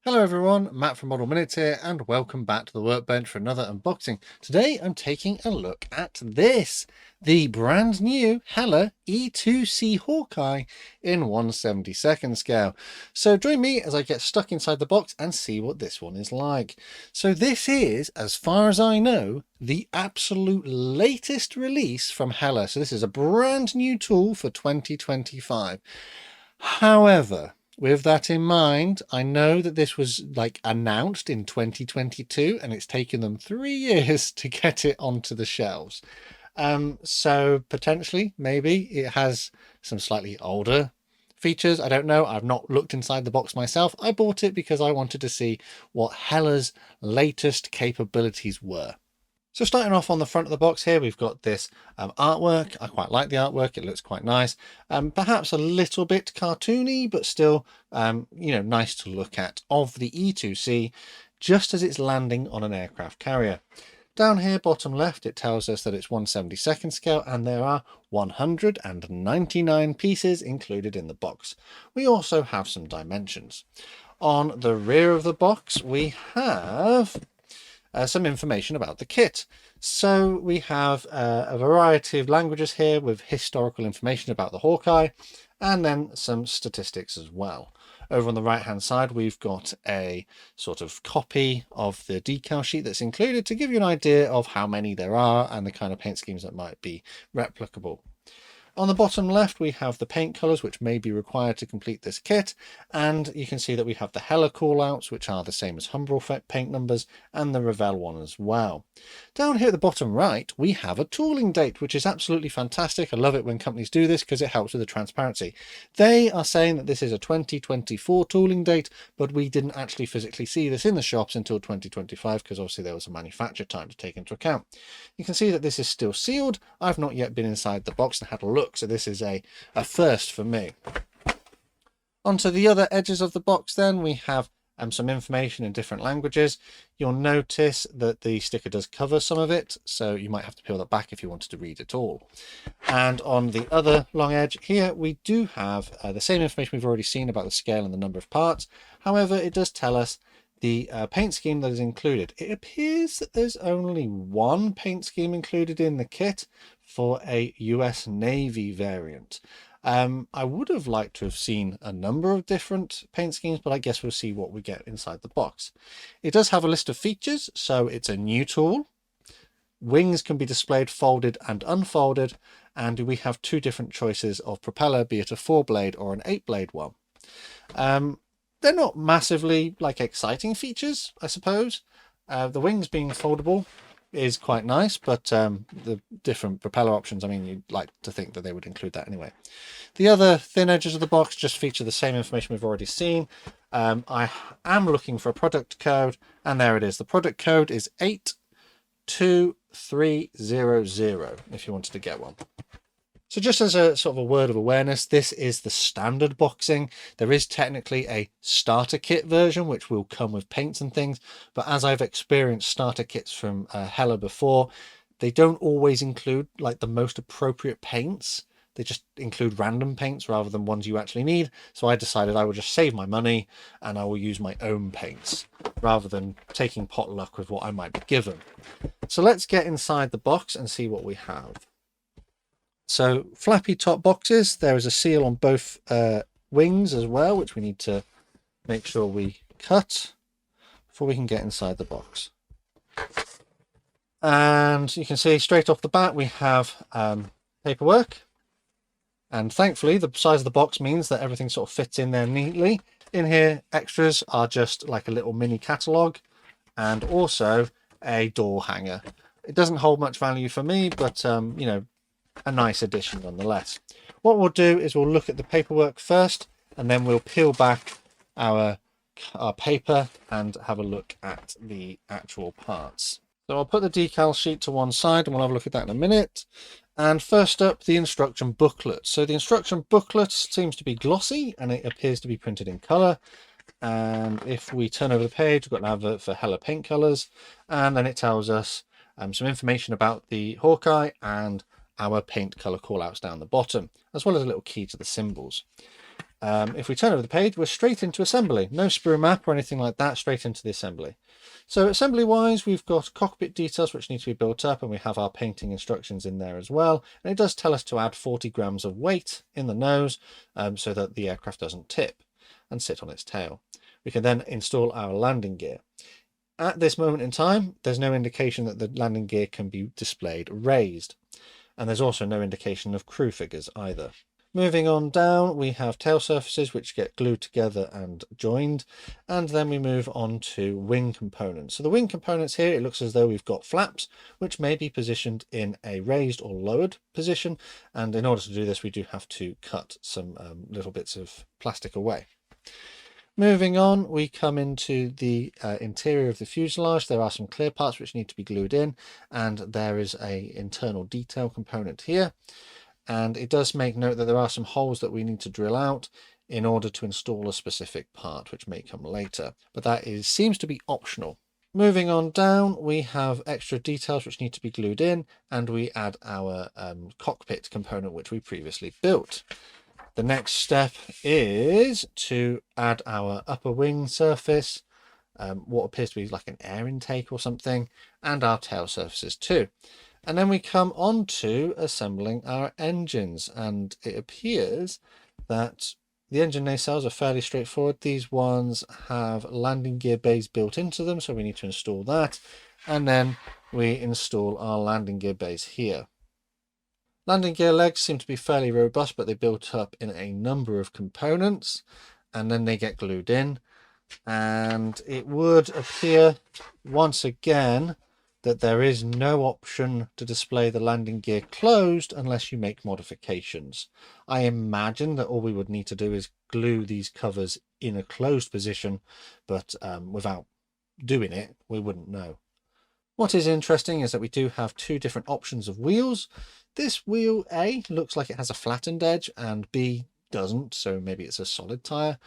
Hello everyone, Matt from Model Minute here, and welcome back to the workbench for another unboxing. Today I'm taking a look at this, the brand new Hella E-2C Hawkeye in 1/72nd scale. So join me as I get stuck inside the box and see what this one is like. So this is, as far as I know, the absolute latest release from Hella. So this is a brand new tool for 2025. However, with that in mind, I know that this was announced in 2022 and it's taken them 3 years to get it onto the shelves. So potentially, maybe it has some slightly older features. I don't know. I've not looked inside the box myself. I bought it because I wanted to see what Hella's latest capabilities were. So starting off on the front of the box here, we've got this artwork. I quite like the artwork. It looks quite nice. Perhaps a little bit cartoony, but still, nice to look at, of the E-2C, just as it's landing on an aircraft carrier. Down here, bottom left, it tells us that it's 1/72nd scale and there are 199 pieces included in the box. We also have some dimensions. On the rear of the box, we have some information about the kit. So we have a variety of languages here with historical information about the Hawkeye and then some statistics as well. Over on the right hand side, we've got a sort of copy of the decal sheet that's included to give you an idea of how many there are and the kind of paint schemes that might be replicable. On the bottom left, we have the paint colours which may be required to complete this kit, and you can see that we have the Hella callouts, which are the same as Humbrol paint numbers, and the Revell one as well. Down here at the bottom right, we have a tooling date, which is absolutely fantastic. I love it when companies do this because it helps with the transparency. They are saying that this is a 2024 tooling date, but we didn't actually physically see this in the shops until 2025 because obviously there was a manufacture time to take into account. You can see that this is still sealed. I've not yet been inside the box and had a look, so this is a first for me. Onto the other edges of the box then, we have some information in different languages. You'll notice that the sticker does cover some of it, so you might have to peel that back if you wanted to read it all. And on the other long edge here, we do have the same information we've already seen about the scale and the number of parts. However, it does tell us the paint scheme that is included. It appears that there's only one paint scheme included in the kit for a US Navy variant. I would have liked to have seen a number of different paint schemes, but I guess we'll see what we get inside the box. It does have a list of features, so it's a new tool. Wings can be displayed folded and unfolded, and we have two different choices of propeller, be it a 4-blade or an 8-blade one. They're not massively exciting features, I suppose. The wings being foldable is quite nice, but the different propeller options, I mean, you'd like to think that they would include that anyway. The other thin edges of the box just feature the same information we've already seen. I am looking for a product code, and there it is. The product code is 82300 if you wanted to get one. So just as a sort of a word of awareness, this is the standard boxing. There is technically a starter kit version, which will come with paints and things. But as I've experienced starter kits from Hella before, they don't always include the most appropriate paints. They just include random paints rather than ones you actually need. So I decided I would just save my money and I will use my own paints rather than taking potluck with what I might be given. So let's get inside the box and see what we have. So flappy top boxes, there is a seal on both wings as well, which we need to make sure we cut before we can get inside the box. And you can see straight off the bat we have paperwork, and thankfully the size of the box means that everything sort of fits in there neatly. In here, extras are just like a little mini catalogue and also a door hanger. It doesn't hold much value for me, but a nice addition nonetheless. What we'll do is we'll look at the paperwork first, and then we'll peel back our paper and have a look at the actual parts. So I'll put the decal sheet to one side and we'll have a look at that in a minute. And first up, the instruction booklet. So the instruction booklet seems to be glossy and it appears to be printed in colour. And if we turn over the page, we've got an advert for Hella paint colours, and then it tells us some information about the Hawkeye and our paint color callouts down the bottom, as well as a little key to the symbols. If we turn over the page, we're straight into assembly. No sprue map or anything like that, straight into the assembly. So assembly wise, we've got cockpit details which need to be built up, and we have our painting instructions in there as well. And it does tell us to add 40 grams of weight in the nose so that the aircraft doesn't tip and sit on its tail. We can then install our landing gear. At this moment in time, there's no indication that the landing gear can be displayed raised. And there's also no indication of crew figures either. Moving on down, we have tail surfaces which get glued together and joined, and then we move on to wing components. So the wing components here, it looks as though we've got flaps which may be positioned in a raised or lowered position, and in order to do this we do have to cut some little bits of plastic away. Moving on, we come into the interior of the fuselage. There are some clear parts which need to be glued in, and there is an internal detail component here. And it does make note that there are some holes that we need to drill out in order to install a specific part, which may come later. But that seems to be optional. Moving on down, we have extra details which need to be glued in, and we add our cockpit component which we previously built. The next step is to add our upper wing surface, what appears to be like an air intake or something, and our tail surfaces too. And then we come on to assembling our engines, and it appears that the engine nacelles are fairly straightforward. These ones have landing gear bays built into them, so we need to install that. And then we install our landing gear bays here. Landing gear legs seem to be fairly robust, but they built up in a number of components, and then they get glued in. And it would appear once again that there is no option to display the landing gear closed unless you make modifications. I imagine that all we would need to do is glue these covers in a closed position, but without doing it, we wouldn't know. What is interesting is that we do have two different options of wheels. This wheel A looks like it has a flattened edge and B doesn't, so maybe it's a solid tire,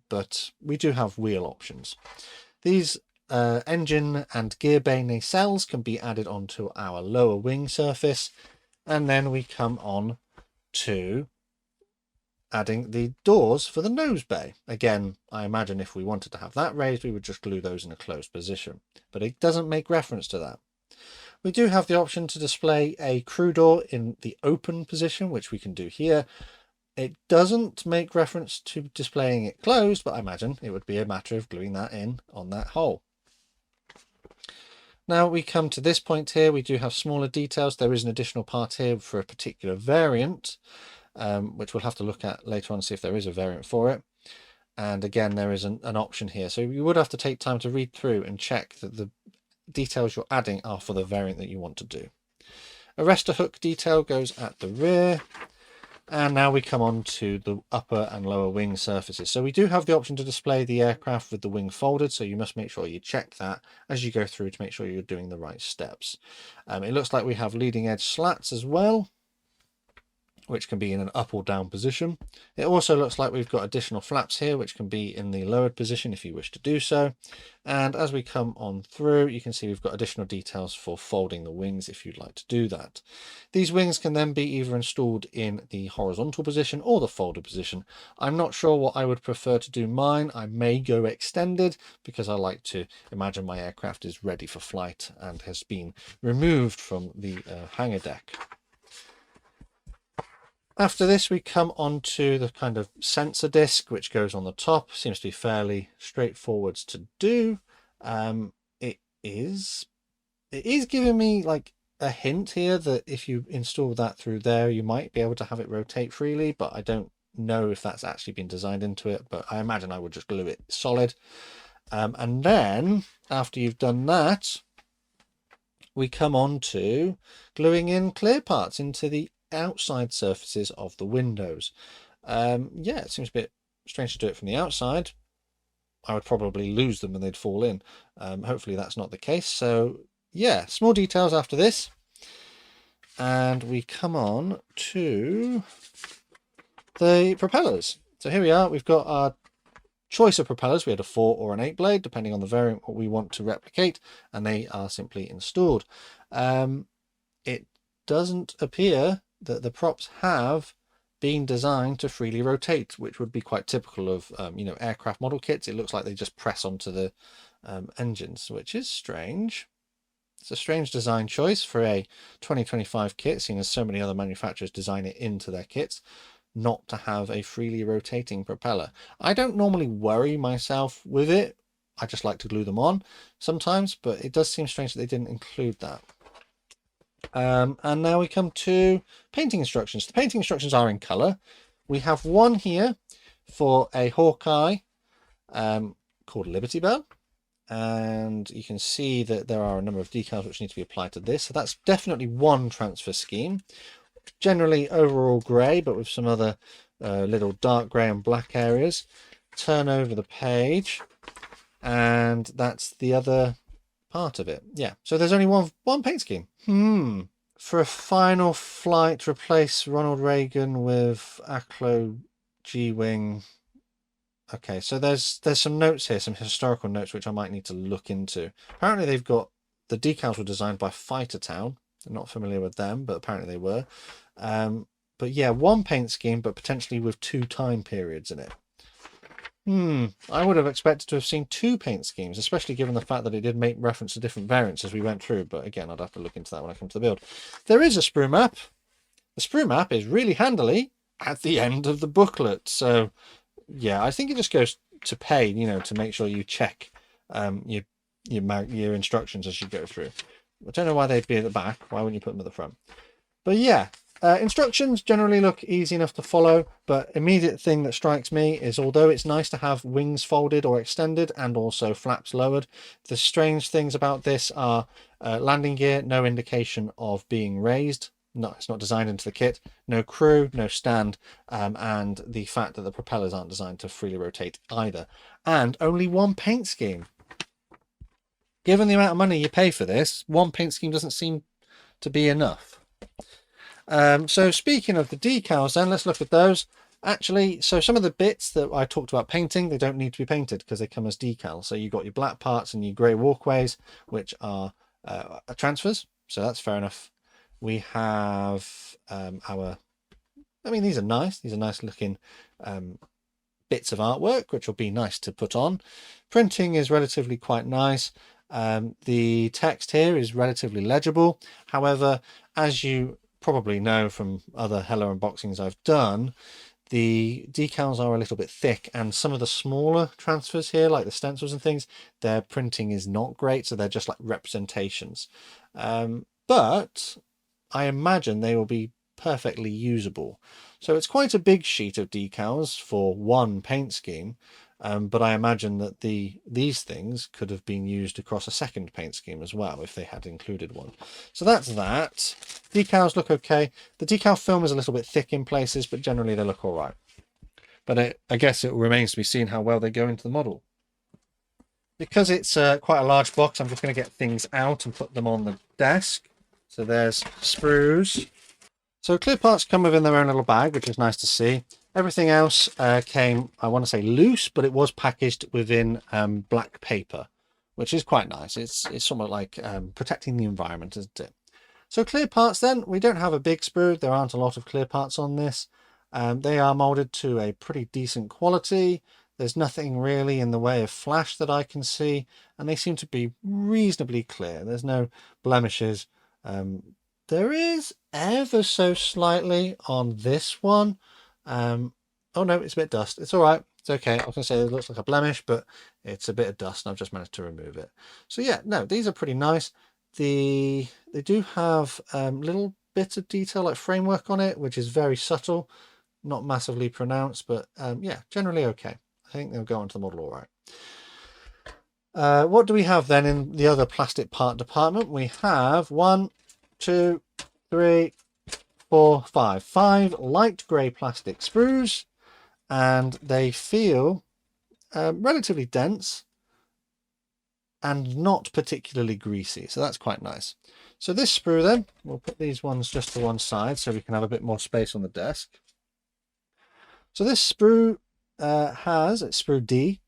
but we do have wheel options. These engine and gear bay nacelles can be added onto our lower wing surface, and then we come on to adding the doors for the nose bay. Again, I imagine if we wanted to have that raised, we would just glue those in a closed position, but it doesn't make reference to that. We do have the option to display a crew door in the open position, which we can do here. It doesn't make reference to displaying it closed, but I imagine it would be a matter of gluing that in on that hole. Now we come to this point here, we do have smaller details. There is an additional part here for a particular variant, which we'll have to look at later on and see if there is a variant for it. And again, there is an option here. So you would have to take time to read through and check that the details you're adding are for the variant that you want to do. Arrestor hook detail goes at the rear. And now we come on to the upper and lower wing surfaces. So we do have the option to display the aircraft with the wing folded, so you must make sure you check that as you go through to make sure you're doing the right steps. It looks like we have leading edge slats as well, which can be in an up or down position. It also looks like we've got additional flaps here, which can be in the lowered position if you wish to do so. And as we come on through, you can see we've got additional details for folding the wings if you'd like to do that. These wings can then be either installed in the horizontal position or the folded position. I'm not sure what I would prefer to do mine. I may go extended because I like to imagine my aircraft is ready for flight and has been removed from the hangar deck. After this, we come on to the kind of sensor disc, which goes on the top. Seems to be fairly straightforward to do. It is giving me like a hint here that if you install that through there, you might be able to have it rotate freely, but I don't know if that's actually been designed into it, but I imagine I would just glue it solid. And then after you've done that, we come on to gluing in clear parts into the outside surfaces of the windows. Yeah, it seems a bit strange to do it from the outside. I would probably lose them and they'd fall in. Hopefully that's not the case. So yeah, small details after this. And we come on to the propellers. So here we are, we've got our choice of propellers. We had a 4 or an 8 blade, depending on the variant what we want to replicate, and they are simply installed. It doesn't appear that the props have been designed to freely rotate, which would be quite typical of aircraft model kits. It looks like they just press onto the engines, which is strange. It's a strange design choice for a 2025 kit, seeing as so many other manufacturers design it into their kits, not to have a freely rotating propeller. I don't normally worry myself with it. I just like to glue them on sometimes, but it does seem strange that they didn't include that. And now we come to painting instructions. The painting instructions are in colour. We have one here for a Hawkeye called Liberty Bell. And you can see that there are a number of decals which need to be applied to this. So that's definitely one transfer scheme. Generally overall grey, but with some other little dark grey and black areas. Turn over the page, and that's the other part of it. Yeah, so there's only one paint scheme. For a final flight, replace Ronald Reagan with Aklo G-Wing. Okay, so there's some notes here, some historical notes, which I might need to look into. Apparently they've got, the decals were designed by Fighter Town. I'm not familiar with them, but apparently they were. But yeah, one paint scheme, but potentially with 2 time periods in it. I would have expected to have seen 2 paint schemes, especially given the fact that it did make reference to different variants as we went through. But again, I'd have to look into that when I come to the build. There is a sprue map. The sprue map is really handily at the end of the booklet. So yeah, I think it just goes to pay, to make sure you check your instructions as you go through. I don't know why they'd be at the back. Why wouldn't you put them at the front? But yeah, instructions generally look easy enough to follow, but immediate thing that strikes me is, although it's nice to have wings folded or extended and also flaps lowered, the strange things about this are landing gear, no indication of being raised. No, it's not designed into the kit. No crew, no stand, and the fact that the propellers aren't designed to freely rotate either. And only one paint scheme. Given the amount of money you pay for this, one paint scheme doesn't seem to be enough. So speaking of the decals then, let's look at those. Actually, so some of the bits that I talked about painting, they don't need to be painted because they come as decals. So you've got your black parts and your grey walkways, which are transfers. So that's fair enough. We have these are nice. These are nice looking bits of artwork, which will be nice to put on. Printing is relatively quite nice. The text here is relatively legible. However, as you probably know from other Hella unboxings I've done, the decals are a little bit thick, and some of the smaller transfers here, like the stencils and things, their printing is not great, so they're just like representations. But I imagine they will be perfectly usable. So it's quite a big sheet of decals for one paint scheme, but I imagine that these things could have been used across a second paint scheme as well if they had included one. So that's that. Decals look okay. The decal film is a little bit thick in places, but generally they look all right. But I guess it remains to be seen how well they go into the model. Because it's quite a large box, I'm just going to get things out and put them on the desk. So there's sprues. So clear parts come within their own little bag, which is nice to see. Everything else came, I want to say loose, but it was packaged within black paper, which is quite nice. It's somewhat like protecting the environment, isn't it? So clear parts then, we don't have a big sprue. There aren't a lot of clear parts on this. They are molded to a pretty decent quality. There's nothing really in the way of flash that I can see, and they seem to be reasonably clear. There's no blemishes. There is ever so slightly on this one. Oh no, it's a bit of dust. It's all right. It's okay. I was going to say it looks like a blemish, but it's a bit of dust, and I've just managed to remove it. So yeah, no, these are pretty nice. They do have little bits of detail like framework on it, which is very subtle, not massively pronounced, but yeah, generally okay. I think they'll go onto the model all right. What do we have then in the other plastic part department? We have 1, 2, 3, 4, 5. 5 light grey plastic sprues, and they feel relatively dense and not particularly greasy, so that's quite nice. So this sprue then, we'll put these ones just to one side so we can have a bit more space on the desk. So this sprue it's sprue D.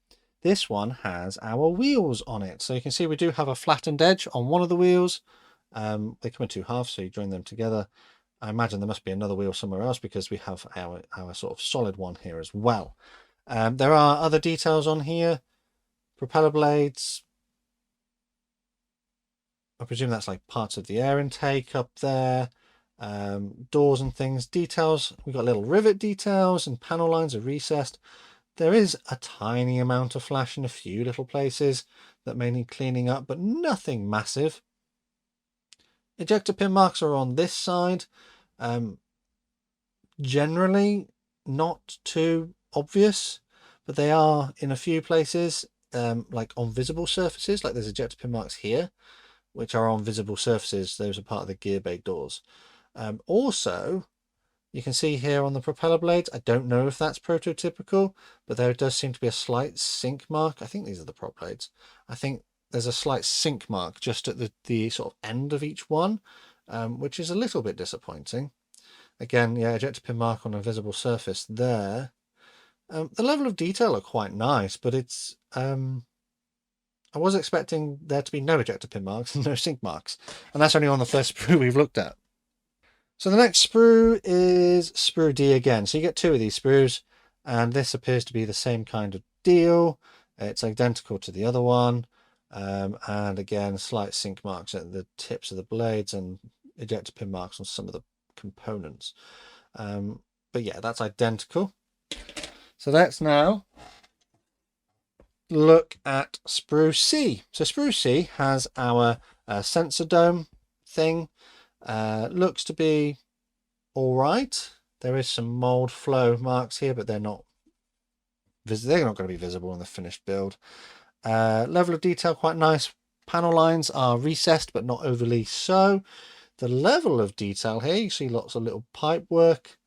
This one has our wheels on it. So you can see we do have a flattened edge on one of the wheels. They come in 2 halves, so you join them together. I imagine there must be another wheel somewhere else because we have our sort of solid one here as well. There are other details on here. Propeller blades. I presume that's like parts of the air intake up there. Doors and things. Details. We've got little rivet details and panel lines are recessed. There is a tiny amount of flash in a few little places that may need cleaning up, but nothing massive. Ejector pin marks are on this side. Generally not too obvious, but they are in a few places, like on visible surfaces, like there's ejector pin marks here, which are on visible surfaces. Those are part of the gear bay doors. Also, you can see here on the propeller blades, I don't know if that's prototypical, but there does seem to be a slight sink mark. I think these are the prop blades. I think there's a slight sink mark just at the sort of end of each one, which is a little bit disappointing. Again, yeah, ejector pin mark on a visible surface there. The level of detail are quite nice, but it's... I was expecting there to be no ejector pin marks and no sink marks, and that's only on the first sprue we've looked at. So the next sprue is sprue D again. So you get two of these sprues, and this appears to be the same kind of deal. It's identical to the other one, and again, slight sink marks at the tips of the blades and ejector pin marks on some of the components. But yeah, that's identical. So let's now look at sprue C. So sprue C has our sensor dome thing. Looks to be all right. There is some mold flow marks here, but they're not going to be visible in the finished build. Level of detail quite nice. Panel lines are recessed, but not overly so. The level of detail here, you see lots of little pipe work.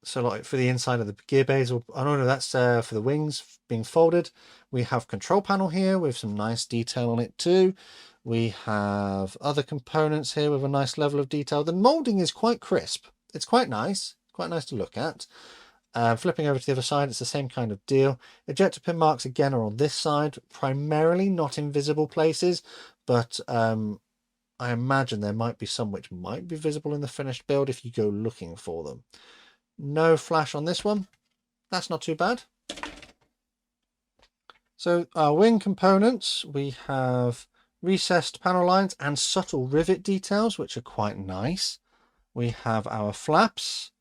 So like for the inside of the gear bays, or oh no, that's for the wings being folded. We have control panel here with some nice detail on it too. We have other components here with a nice level of detail. The molding is quite crisp. It's quite nice to look at. Flipping over to the other side, it's the same kind of deal. Ejector pin marks again are on this side, primarily not in visible places, but I imagine there might be some which might be visible in the finished build if you go looking for them. No flash on this one. That's not too bad. So our wing components, we have recessed panel lines and subtle rivet details, which are quite nice. We have our flaps,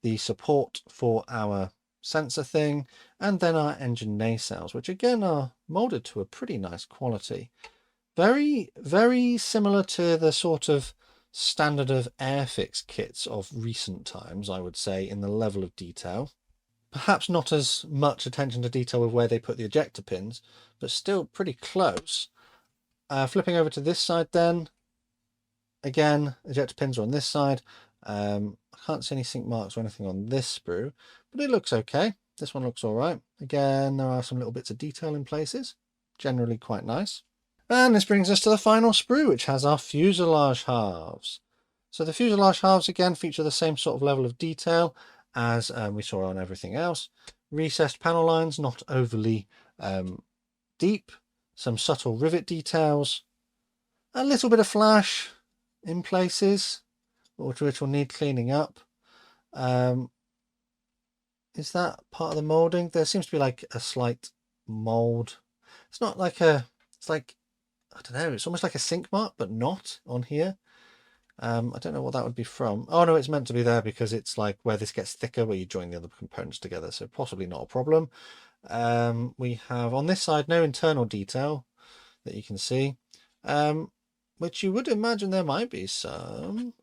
the support for our sensor thing, and then our engine nacelles, which again are molded to a pretty nice quality. Very, very similar to the sort of standard of Airfix kits of recent times, I would say, in the level of detail. Perhaps not as much attention to detail with where they put the ejector pins, but still pretty close. Flipping over to this side then, again, ejector pins are on this side. I can't see any sink marks or anything on this sprue, but it looks okay. This one looks all right. Again, there are some little bits of detail in places, generally quite nice. And this brings us to the final sprue, which has our fuselage halves. So the fuselage halves again feature the same sort of level of detail as we saw on everything else. Recessed panel lines, not overly deep. Some subtle rivet details. A little bit of flash in places, which will need cleaning up. Is that part of the molding? There seems to be like a slight mold. It's not like a, it's like, I don't know, it's almost like a sink mark, but not on here. I don't know what that would be from. Oh no, it's meant to be there because it's like where this gets thicker, where you join the other components together. So possibly not a problem. We have on this side no internal detail that you can see, which you would imagine there might be some,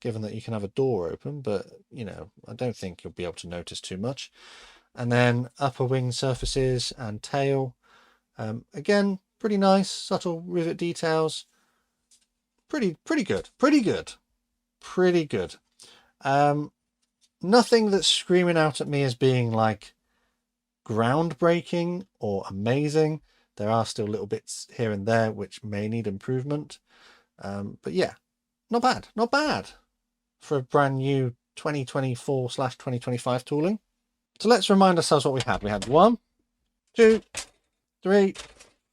given that you can have a door open, but you know, I don't think you'll be able to notice too much. And then upper wing surfaces and tail, again, pretty nice, subtle rivet details. Pretty good. Nothing that's screaming out at me as being like groundbreaking or amazing. There are still little bits here and there which may need improvement. But yeah, not bad for a brand new 2024/2025 tooling. So let's remind ourselves what we had. We had 1, 2, 3,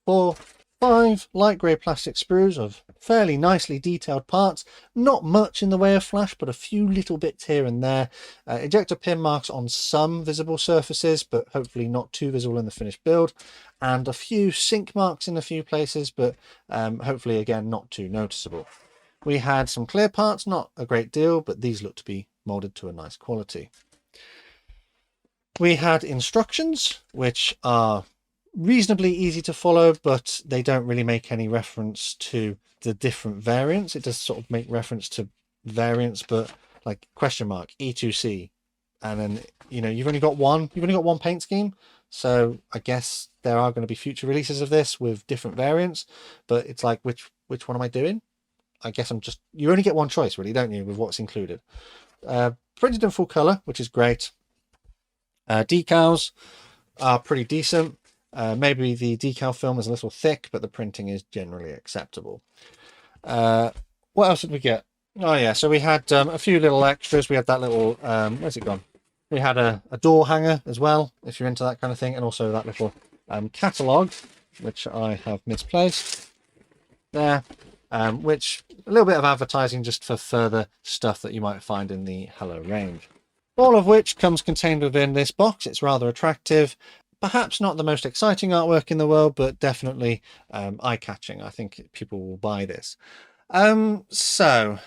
4, 5 light grey plastic sprues of fairly nicely detailed parts, not much in the way of flash, but a few little bits here and there. Ejector pin marks on some visible surfaces, but hopefully not too visible in the finished build, and a few sink marks in a few places, but hopefully again not too noticeable. We had some clear parts, not a great deal, but these look to be molded to a nice quality. We had instructions, which are reasonably easy to follow, but they don't really make any reference to the different variants. It does sort of make reference to variants, but like question mark E-2C, and then you've only got one paint scheme. So I guess there are going to be future releases of this with different variants, but it's like which one am I doing? I guess you only get one choice really, don't you, with what's included. Printed in full color, which is great. Decals are pretty decent. Maybe the decal film is a little thick, but the printing is generally acceptable. What else did we get? Oh yeah, so we had a few little extras. We had that little, where's it gone? We had a door hanger as well, if you're into that kind of thing, and also that little catalogue, which I have misplaced there, which a little bit of advertising just for further stuff that you might find in the Hello range. All of which comes contained within this box. It's rather attractive. Perhaps not the most exciting artwork in the world, but definitely eye-catching. I think people will buy this. So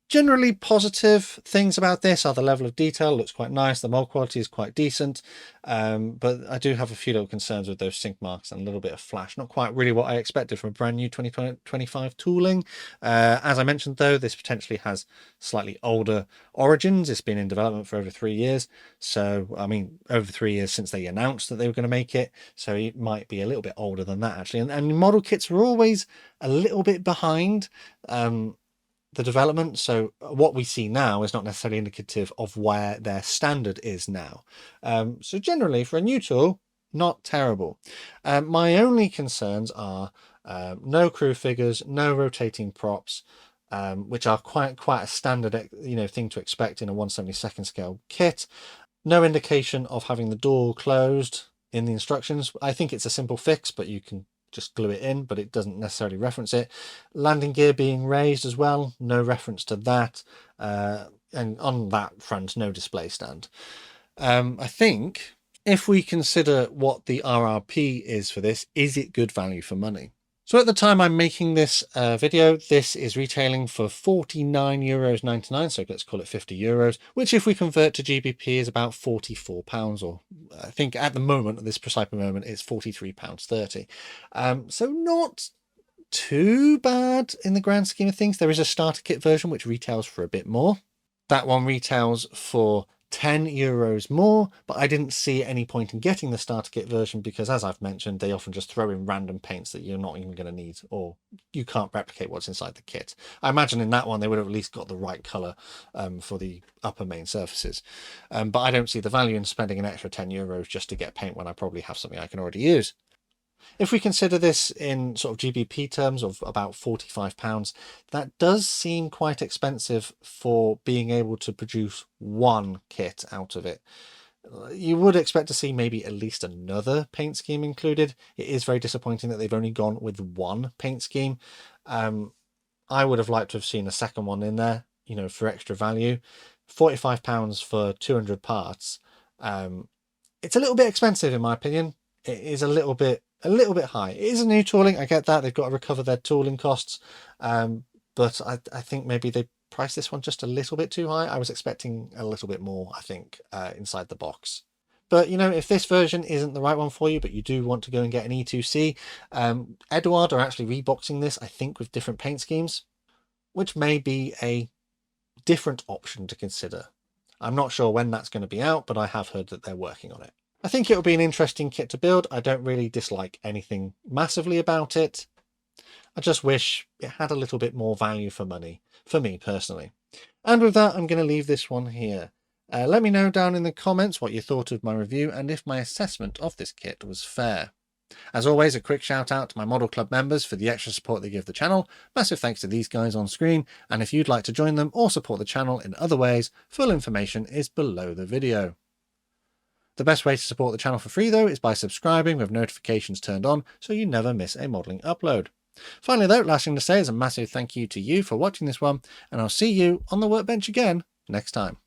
generally positive things about this are the level of detail looks quite nice, the mold quality is quite decent, but I do have a few little concerns with those sink marks and a little bit of flash. Not quite really what I expected from a brand new 2025 tooling. As I mentioned though, this potentially has slightly older origins. It's been in development for over 3 years, so I mean over 3 years since they announced that they were going to make it, so it might be a little bit older than that actually, and model kits are always a little bit behind the development, so what we see now is not necessarily indicative of where their standard is now. So generally for a new tool, not terrible. My only concerns are no crew figures, no rotating props, which are quite a standard thing to expect in a 1/72 scale kit. No indication of having the door closed in the instructions. I think it's a simple fix, but you can just glue it in, but it doesn't necessarily reference it. Landing gear being raised as well, no reference to that, and on that front no display stand. I think if we consider what the RRP is for this, is it good value for money? So at the time I'm making this video, this is retailing for €49.99, so let's call it €50, which if we convert to GBP is about £44, or I think at the moment, at this precise moment, it's £43.30. So not too bad in the grand scheme of things. There is a starter kit version which retails for a bit more. That one retails for €10 more, but I didn't see any point in getting the starter kit version because, as I've mentioned, they often just throw in random paints that you're not even going to need, or you can't replicate what's inside the kit. I imagine in that one they would have at least got the right color for the upper main surfaces, but I don't see the value in spending an extra €10 just to get paint when I probably have something I can already use. If we consider this in sort of GBP terms of about £45, that does seem quite expensive for being able to produce one kit out of it. You would expect to see maybe at least another paint scheme included. It is very disappointing that they've only gone with one paint scheme. I would have liked to have seen a second one in there, for extra value. £45 for 200 parts. It's a little bit expensive in my opinion. It is a little bit high. It is a new tooling, I get that, they've got to recover their tooling costs, but I think maybe they priced this one just a little bit too high. I was expecting a little bit more, I think, inside the box. But if this version isn't the right one for you, but you do want to go and get an E2C, Eduard are actually reboxing this, I think, with different paint schemes, which may be a different option to consider. I'm not sure when that's going to be out, but I have heard that they're working on it. I think it'll be an interesting kit to build. I don't really dislike anything massively about it. I just wish it had a little bit more value for money, for me personally. And with that, I'm going to leave this one here. Let me know down in the comments what you thought of my review and if my assessment of this kit was fair. As always, a quick shout out to my Model Club members for the extra support they give the channel. Massive thanks to these guys on screen, and if you'd like to join them or support the channel in other ways, full information is below the video. The best way to support the channel for free though is by subscribing with notifications turned on so you never miss a modelling upload. Finally though, last thing to say is a massive thank you to you for watching this one, and I'll see you on the workbench again next time.